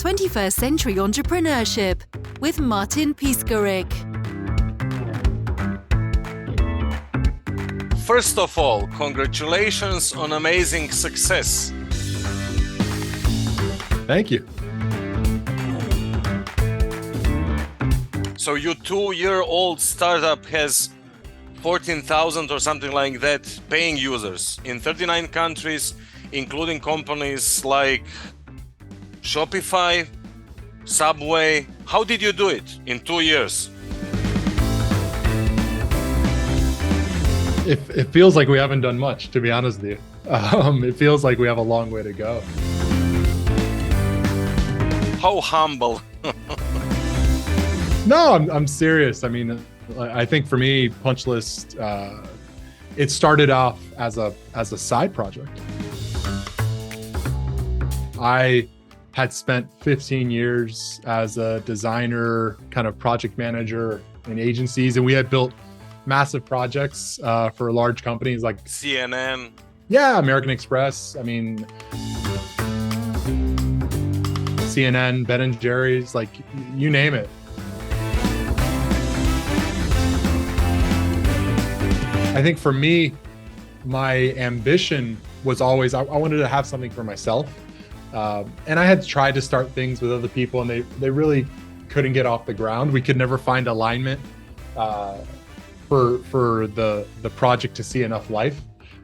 21st Century Entrepreneurship with Martin Piskarik. First of all, congratulations on amazing success. Thank you. So your 2-year-old startup has 14,000 or something like that paying users in 39 countries, including companies like Shopify, Subway. How did you do it in 2 years? It feels like we haven't done much, to be honest with you. It feels like we have a long way to go. How humble. No, I'm serious. I mean, I think for me, Punchlist, it started off as a side project. I had spent 15 years as a designer, kind of project manager in agencies, and we had built massive projects for large companies like CNN. Yeah, American Express. I mean, CNN, Ben and Jerry's, like you name it. I think for me, my ambition was always, I wanted to have something for myself. And I had tried to start things with other people and they really couldn't get off the ground. We could never find alignment for the project to see enough life.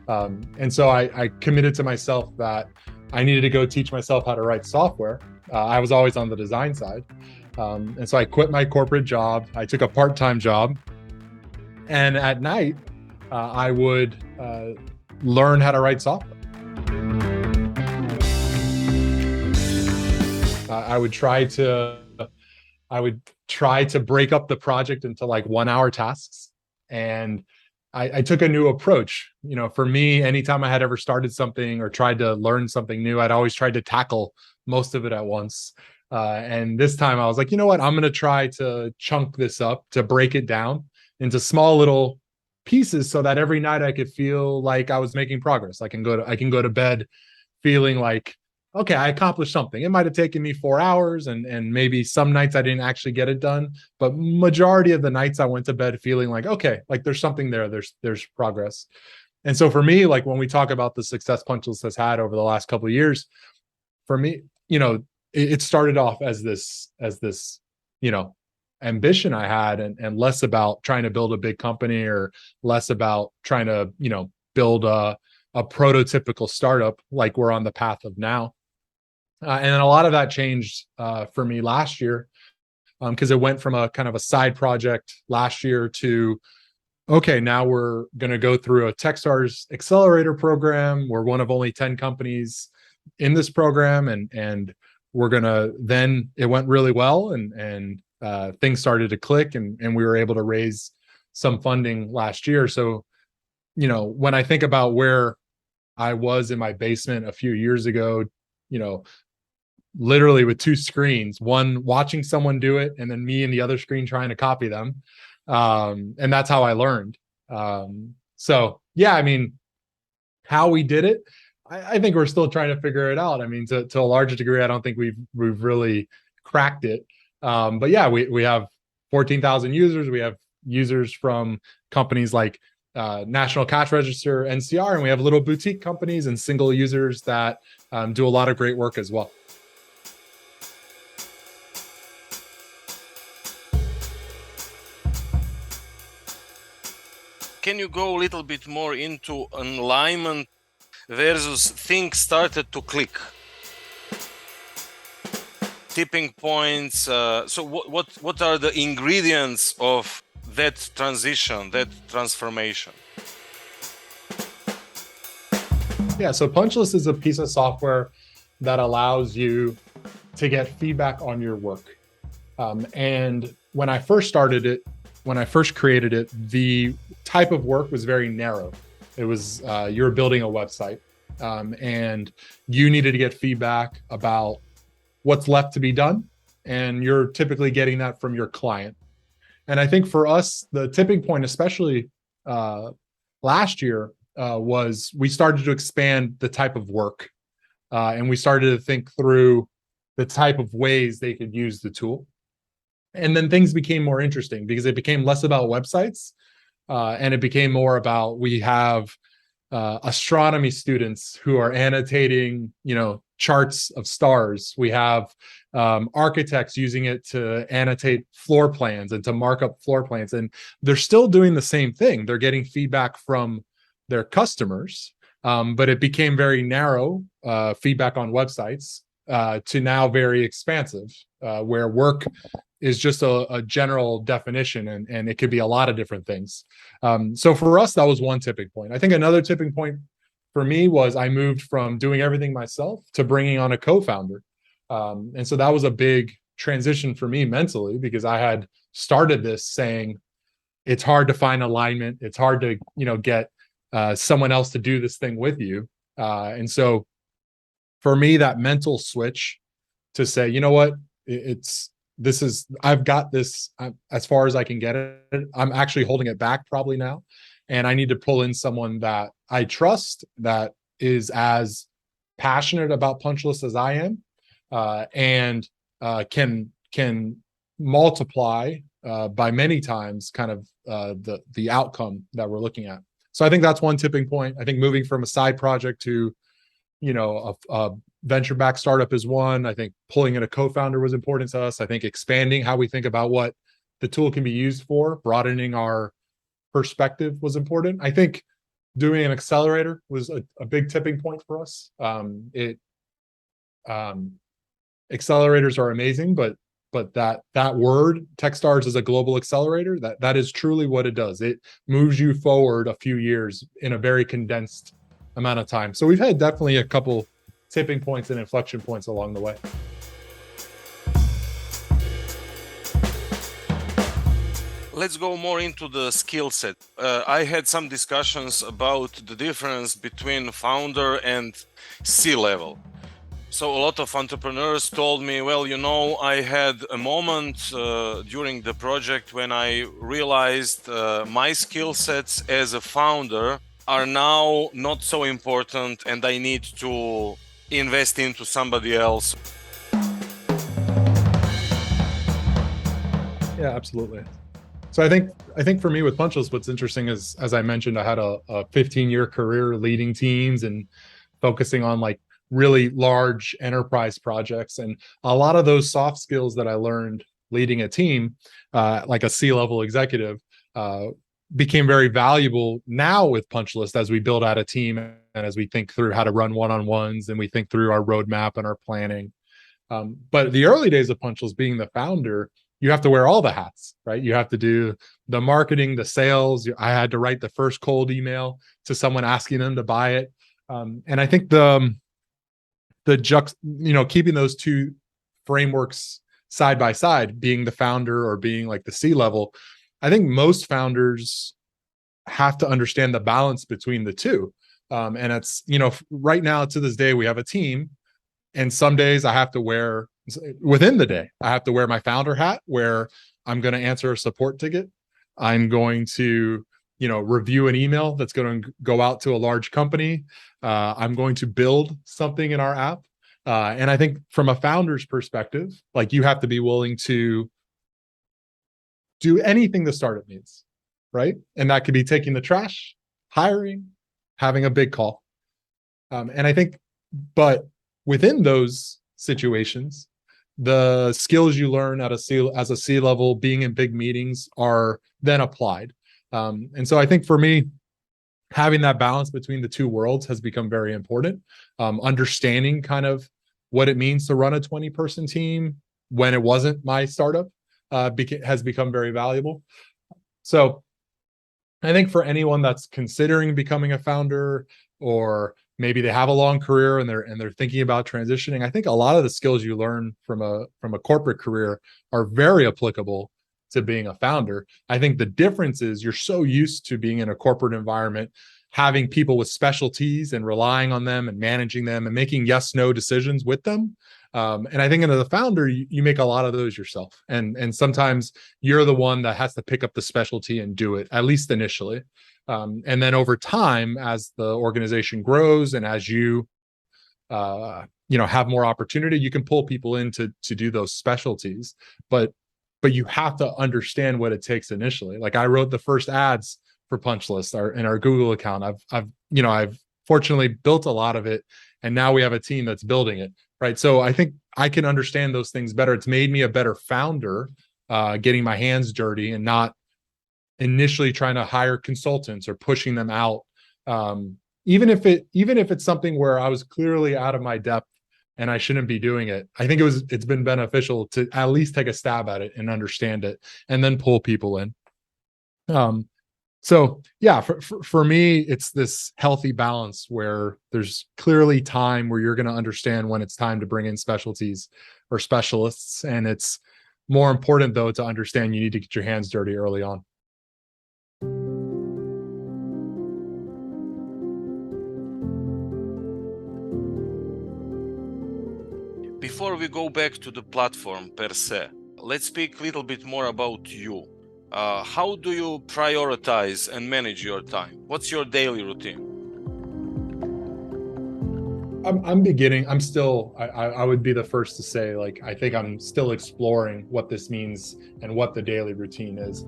And so I committed to myself that I needed to go teach myself how to write software. I was always on the design side. And so I quit my corporate job. I took a part-time job. And at night, I would learn how to write software. I would try to break up the project into like 1-hour tasks. And I took a new approach. You know, for me, anytime I had ever started something or tried to learn something new, I'd always tried to tackle most of it at once. And this time I was like, you know what, I'm going to try to chunk this up, to break it down into small little pieces so that every night I could feel like I was making progress. I can go to bed feeling like, okay, I accomplished something. It might have taken me 4 hours and maybe some nights I didn't actually get it done, but majority of the nights I went to bed feeling like, okay, like there's something there, there's progress. And so for me, like when we talk about the success Punchlist has had over the last couple of years, for me, you know, it started off as this, you know, ambition I had and less about trying to build a big company or less about trying to, you know, build a prototypical startup like we're on the path of now. And then a lot of that changed for me last year because it went from a kind of a side project last year to, okay, now we're going to go through a Techstars accelerator program. We're one of only 10 companies in this program. And we're going to, then it went really well and things started to click and we were able to raise some funding last year. So, you know, when I think about where I was in my basement a few years ago, you know, literally with 2 screens, one watching someone do it and then me in the other screen trying to copy them. And that's how I learned. So yeah, I mean, how we did it, I think we're still trying to figure it out. I mean, to a large degree, I don't think we've really cracked it. But yeah, we have 14,000 users. We have users from companies like National Cash Register, NCR, and we have little boutique companies and single users that do a lot of great work as well. Can you go a little bit more into alignment versus things started to click? Tipping points. So what are the ingredients of that transition, that transformation? Yeah, so Punchlist is a piece of software that allows you to get feedback on your work. And when I first started it, when I first created it, the type of work was very narrow. It was you were building a website and you needed to get feedback about what's left to be done. And you're typically getting that from your client. And I think for us, the tipping point, especially last year, was we started to expand the type of work. And we started to think through the type of ways they could use the tool. And then things became more interesting because it became less about websites, and it became more about, we have astronomy students who are annotating, charts of stars. We have architects using it to annotate floor plans and to mark up floor plans. And they're still doing the same thing. They're getting feedback from their customers, but it became very narrow feedback on websites, to now very expansive, where work is just a general definition, and it could be a lot of different things. So for us, that was one tipping point. I think another tipping point for me was I moved from doing everything myself to bringing on a co-founder. And so that was a big transition for me mentally, because I had started this saying, it's hard to find alignment. It's hard to, get someone else to do this thing with you. And so for me, that mental switch to say, you know what, I've got this as far as I can get it. I'm actually holding it back probably now. And I need to pull in someone that I trust, that is as passionate about Punchless as I am, and can multiply by many times kind of the outcome that we're looking at. So I think that's one tipping point. I think moving from a side project to, a venture-backed startup is one. I think pulling in a co-founder was important to us. I think expanding how we think about what the tool can be used for, broadening our perspective was important. I think doing an accelerator was a big tipping point for us. Accelerators are amazing, but that word, Techstars, is a global accelerator. That is truly what it does. It moves you forward a few years in a very condensed amount of time. So we've had definitely a couple tipping points and inflection points along the way. Let's go more into the skill set. I had some discussions about the difference between founder and C-level. So a lot of entrepreneurs told me, well, I had a moment during the project when I realized my skill sets as a founder are now not so important, and I need to invest into somebody else. Yeah, absolutely. So I think for me with Punchless, what's interesting is, as I mentioned, I had a 15-year career leading teams and focusing on like really large enterprise projects. And a lot of those soft skills that I learned leading a team, like a C-level executive, became very valuable now with Punchless as we build out a team and as we think through how to run one-on-ones and we think through our roadmap and our planning. But the early days of Punchless, being the founder, you have to wear all the hats, right? You have to do the marketing, the sales. I had to write the first cold email to someone asking them to buy it. And I think keeping those two frameworks side by side, being the founder or being like the C-level, I think most founders have to understand the balance between the two. And it's, right now to this day, we have a team, and some days I have to wear, within the day, I have to wear my founder hat, where I'm going to answer a support ticket. I'm going to, review an email that's going to go out to a large company. I'm going to build something in our app. And I think from a founder's perspective, like, you have to be willing to do anything the startup needs, right? And that could be taking the trash, hiring, having a big call. And I think, but within those situations, the skills you learn as a C-level, being in big meetings, are then applied. And so I think for me, having that balance between the two worlds has become very important. Understanding kind of what it means to run a 20-person team when it wasn't my startup has become very valuable. So I think for anyone that's considering becoming a founder, or maybe they have a long career and they're thinking about transitioning, I think a lot of the skills you learn from a corporate career are very applicable to being a founder. I think the difference is you're so used to being in a corporate environment, having people with specialties and relying on them and managing them and making yes/no decisions with them. And I think as a founder, you make a lot of those yourself. And sometimes you're the one that has to pick up the specialty and do it, at least initially. And then over time, as the organization grows and as you have more opportunity. You can pull people in to do those specialties, but you have to understand what it takes initially. Like I wrote the first ads for Punch List in our Google account. I've fortunately built a lot of it, and now we have a team that's building it, right? So I think I can understand those things better. It's made me a better founder, getting my hands dirty and not initially trying to hire consultants or pushing them out. Even if it's something where I was clearly out of my depth and I shouldn't be doing it, I think it's been beneficial to at least take a stab at it and understand it, and then pull people in. So yeah, for me, it's this healthy balance where there's clearly time where you're going to understand when it's time to bring in specialties or specialists, and it's more important though to understand you need to get your hands dirty early on. Before we go back to the platform per se, let's speak a little bit more about you. How do you prioritize and manage your time? What's your daily routine? I would be the first to say, like, I think I'm still exploring what this means and what the daily routine is.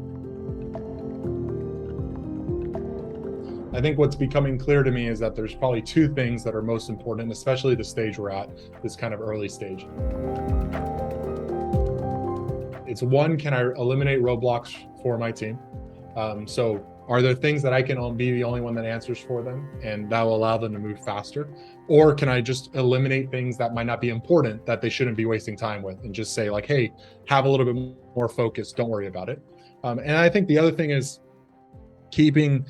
I think what's becoming clear to me is that there's probably two things that are most important, especially the stage we're at, this kind of early stage. It's one, can I eliminate roadblocks for my team? So are there things that I can be the only one that answers for them, and that will allow them to move faster? Or can I just eliminate things that might not be important, that they shouldn't be wasting time with, and just say like, hey, have a little bit more focus, don't worry about it. And I think the other thing is keeping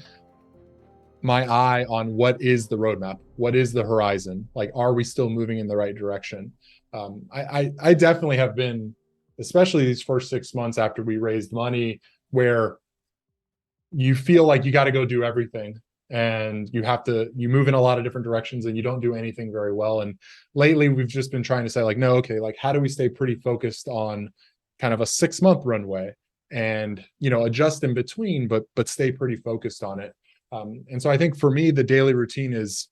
my eye on what is the roadmap, what is the horizon, like, are we still moving in the right direction? I definitely have been, especially these first 6 months after we raised money, where you feel like you got to go do everything, and you move in a lot of different directions and you don't do anything very well. And lately we've just been trying to say like, no, okay, like, how do we stay pretty focused on kind of a 6-month runway and, adjust in between, but stay pretty focused on it. And so I think for me, the daily routine is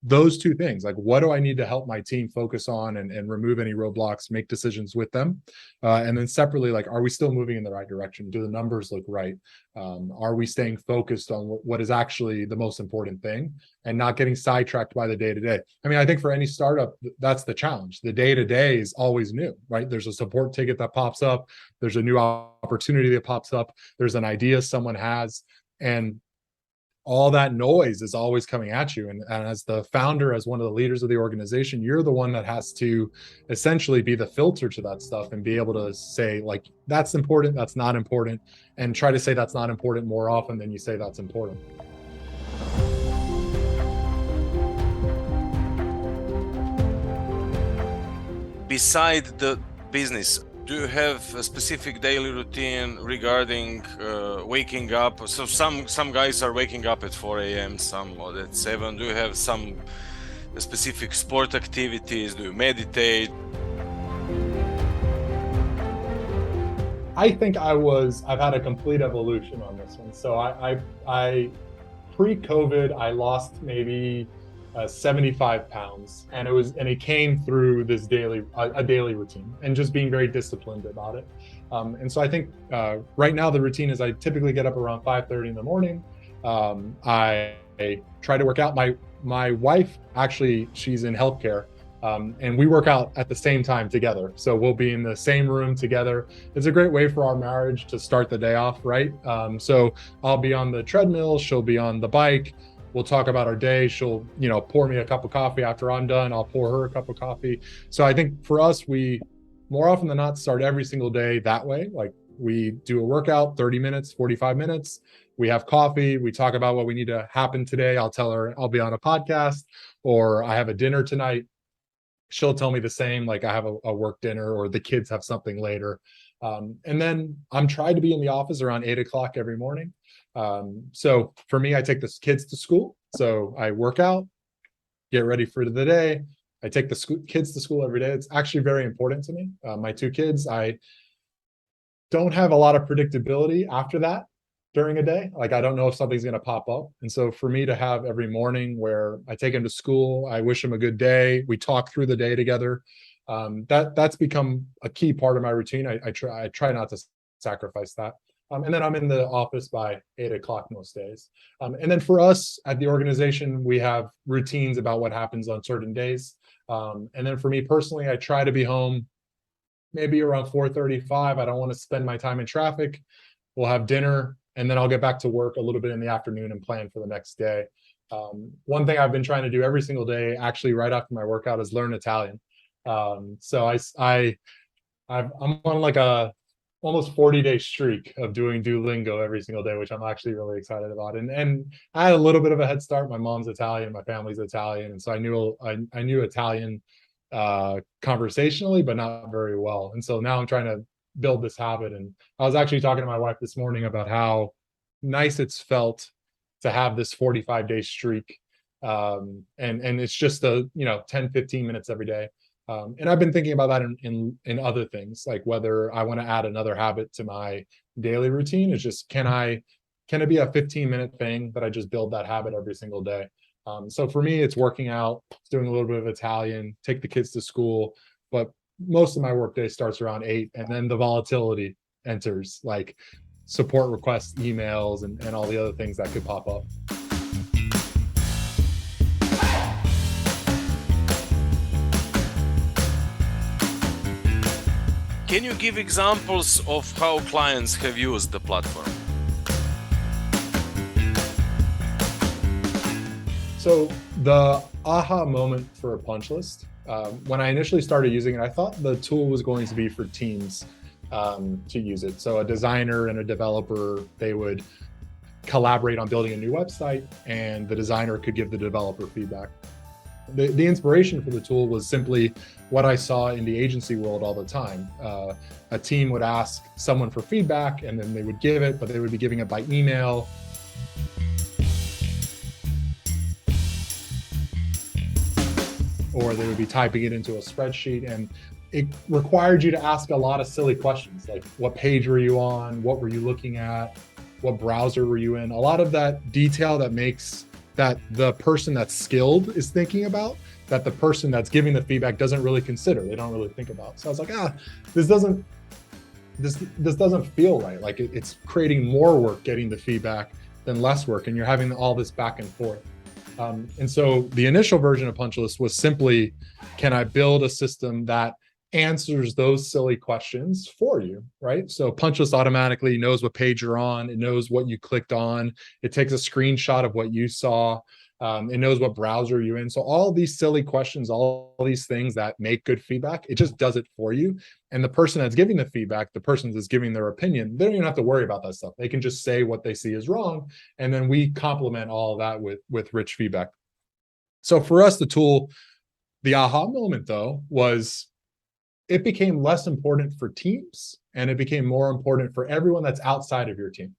those two things. Like, what do I need to help my team focus on and remove any roadblocks, make decisions with them? And then separately, like, are we still moving in the right direction? Do the numbers look right? Are we staying focused on what is actually the most important thing and not getting sidetracked by the day-to-day? I mean, I think for any startup, that's the challenge. The day-to-day is always new, right? There's a support ticket that pops up. There's a new opportunity that pops up. There's an idea someone has, and all that noise is always coming at you. And as the founder, as one of the leaders of the organization, you're the one that has to essentially be the filter to that stuff and be able to say, like, that's important, that's not important, and try to say that's not important more often than you say that's important. Beside the business, do you have a specific daily routine regarding waking up? So some guys are waking up at 4 a.m., some at 7. Do you have some specific sport activities? Do you meditate? I think I've had a complete evolution on this one. So I pre-COVID, I lost maybe 75 pounds, and it came through this a daily routine and just being very disciplined about it. And so I think right now the routine is I typically get up around 5:30 in the morning. I try to work out. My wife, actually, she's in healthcare, and we work out at the same time together. So we'll be in the same room together. It's a great way for our marriage to start the day off, right? So I'll be on the treadmill, she'll be on the bike. We'll talk about our day. She'll, pour me a cup of coffee after I'm done. I'll pour her a cup of coffee. So I think for us, we more often than not start every single day that way. Like, we do a workout, 30 minutes, 45 minutes. We have coffee. We talk about what we need to happen today. I'll tell her I'll be on a podcast, or I have a dinner tonight. She'll tell me the same, like I have a work dinner, or the kids have something later. And then I'm trying to be in the office around 8 o'clock every morning. So for me, I take the kids to school. So I work out, get ready for the day. I take the kids to school every day. It's actually very important to me. My two kids, I don't have a lot of predictability after that. during a day. Like, I don't know if something's going to pop up. And so for me to have every morning where I take him to school, I wish him a good day, we talk through the day together, that's become a key part of my routine. I try not to sacrifice that. And then I'm in the office by 8 o'clock most days. And then for us at the organization, we have routines about what happens on certain days. And then for me personally, I try to be home maybe around 4:35. I don't want to spend my time in traffic. We'll have dinner, and then I'll get back to work a little bit in the afternoon and plan for the next day. One thing I've been trying to do every single day, actually right after my workout, is learn Italian. So I'm on like a almost 40-day streak of doing Duolingo every single day, which I'm actually really excited about. And I had a little bit of a head start. My mom's Italian, my family's Italian, and so I knew Italian conversationally, but not very well. And so now I'm trying to build this habit. And I was actually talking to my wife this morning about how nice it's felt to have this 45-day streak. And it's just 10, 15 minutes every day. And I've been thinking about that in other things, like whether I want to add another habit to my daily routine. Is just, can it be a 15-minute thing that I just build that habit every single day? So for me, it's working out, doing a little bit of Italian, take the kids to school, but most of my workday starts around 8, and then the volatility enters, like support requests, emails, and all the other things that could pop up. Can you give examples of how clients have used the platform? So the aha moment for a punch list, when I initially started using it, I thought the tool was going to be for teams to use it. So a designer and a developer, they would collaborate on building a new website, and the designer could give the developer feedback. The inspiration for the tool was simply what I saw in the agency world all the time. A team would ask someone for feedback, and then they would give it, but they would be giving it by email. Or they would be typing it into a spreadsheet, and it required you to ask a lot of silly questions, like what page were you on? What were you looking at? What browser were you in? A lot of that detail that makes that the person that's skilled is thinking about, that the person that's giving the feedback doesn't really consider, they don't really think about. So I was like, this doesn't feel right. Like it's creating more work getting the feedback than less work, and you're having all this back and forth. And so the initial version of Punch List was simply, can I build a system that answers those silly questions for you, right? So Punch List automatically knows what page you're on. It knows what you clicked on. It takes a screenshot of what you saw. It knows what browser you're in. So all these silly questions, all these things that make good feedback, it just does it for you. And the person that's giving the feedback, the person that's giving their opinion, they don't even have to worry about that stuff. They can just say what they see is wrong. And then we complement all of that with rich feedback. So for us, the tool, the aha moment though, was it became less important for teams, and it became more important for everyone that's outside of your team.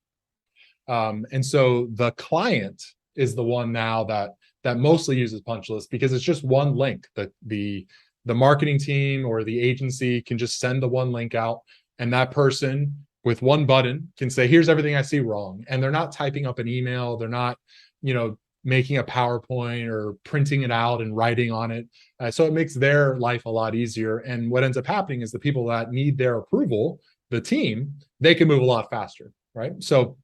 And so the client is the one now that mostly uses Punch List, because it's just one link that the marketing team or the agency can just send the one link out, and that person with one button can say, here's everything I see wrong. And they're not typing up an email. They're not, making a PowerPoint or printing it out and writing on it. So it makes their life a lot easier. And what ends up happening is the people that need their approval, the team, they can move a lot faster, right? So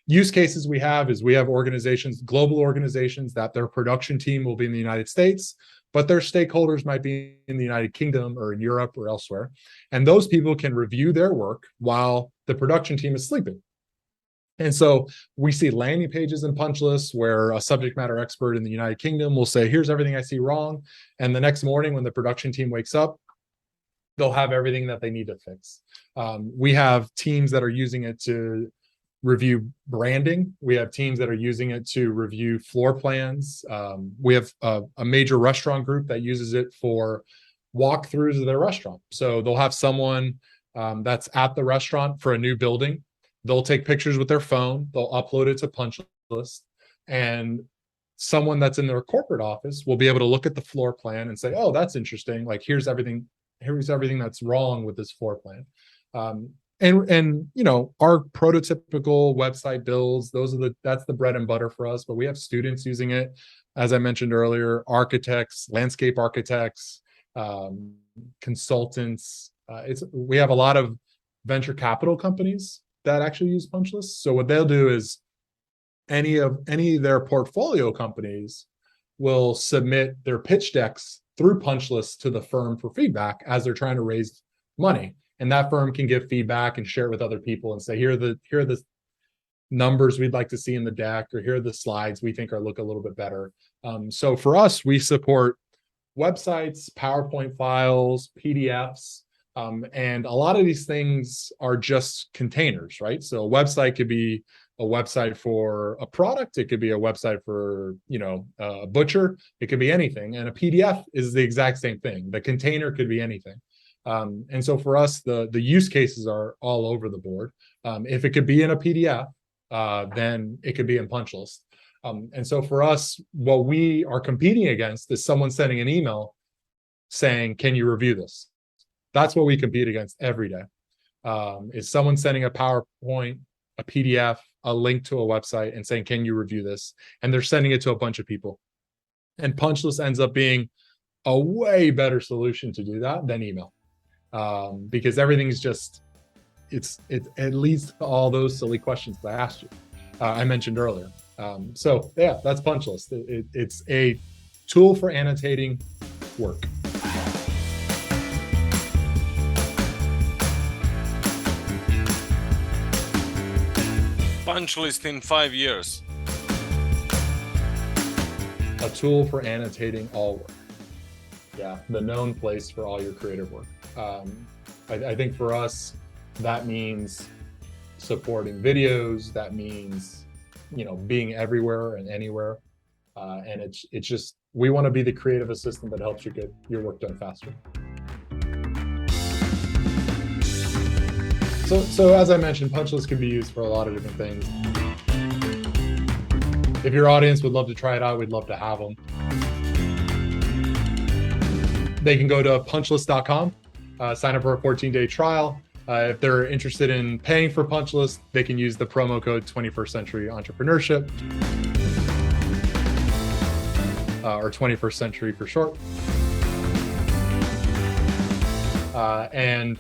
use cases we have organizations, global organizations, that their production team will be in the United States, but their stakeholders might be in the United Kingdom or in Europe or elsewhere. And those people can review their work while the production team is sleeping. And so we see landing pages in Punch Lists where a subject matter expert in the United Kingdom will say, here's everything I see wrong. And the next morning when the production team wakes up, they'll have everything that they need to fix. We have teams that are using it to review branding. We have teams that are using it to review floor plans. We have a major restaurant group that uses it for walkthroughs of their restaurant. So they'll have someone that's at the restaurant for a new building. They'll take pictures with their phone. They'll upload it to Punch List, and someone that's in their corporate office will be able to look at the floor plan and say, oh, that's interesting. Like, here's everything that's wrong with this floor plan. and our prototypical website builds, that's the bread and butter for us, but we have students using it, as I mentioned earlier, architects, landscape architects, consultants. We have a lot of venture capital companies that actually use punch lists. So what they'll do is any of their portfolio companies will submit their pitch decks through punch lists to the firm for feedback as they're trying to raise money. And that firm can give feedback and share it with other people and say, here are the numbers we'd like to see in the deck, or here are the slides we think look a little bit better. So for us, we support websites, PowerPoint files, PDFs, and a lot of these things are just containers, right? So a website could be a website for a product. It could be a website for, a butcher. It could be anything. And a PDF is the exact same thing. The container could be anything. And so for us, the use cases are all over the board. If it could be in a PDF, then it could be in punch list. And so for us, what we are competing against is someone sending an email saying, can you review this? That's what we compete against every day. Is someone sending a PowerPoint, a PDF, a link to a website and saying, can you review this? And they're sending it to a bunch of people. And punch list ends up being a way better solution to do that than email. Because everything's just, it leads to all those silly questions that I asked you, I mentioned earlier. So yeah, that's punch list. It's a tool for annotating work. Punch list in 5 years. A tool for annotating all work. Yeah, the known place for all your creative work. I think for us, that means supporting videos. That means, being everywhere and anywhere. And it's just, we want to be the creative assistant that helps you get your work done faster. So as I mentioned, punch lists can be used for a lot of different things. If your audience would love to try it out, we'd love to have them. They can go to punchlist.com, sign up for a 14-day trial. If they're interested in paying for punch list, they can use the promo code 21st Century Entrepreneurship, or 21st Century for short. And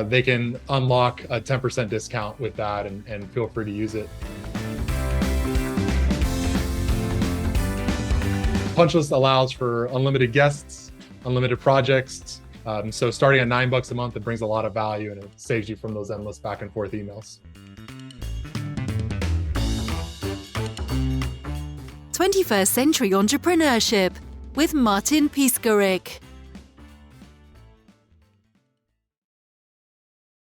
they can unlock a 10% discount with that, and feel free to use it. Punch list allows for unlimited guests, unlimited projects. So starting at $9 a month, it brings a lot of value, and it saves you from those endless back and forth emails. 21st Century Entrepreneurship with Martin Piskarik.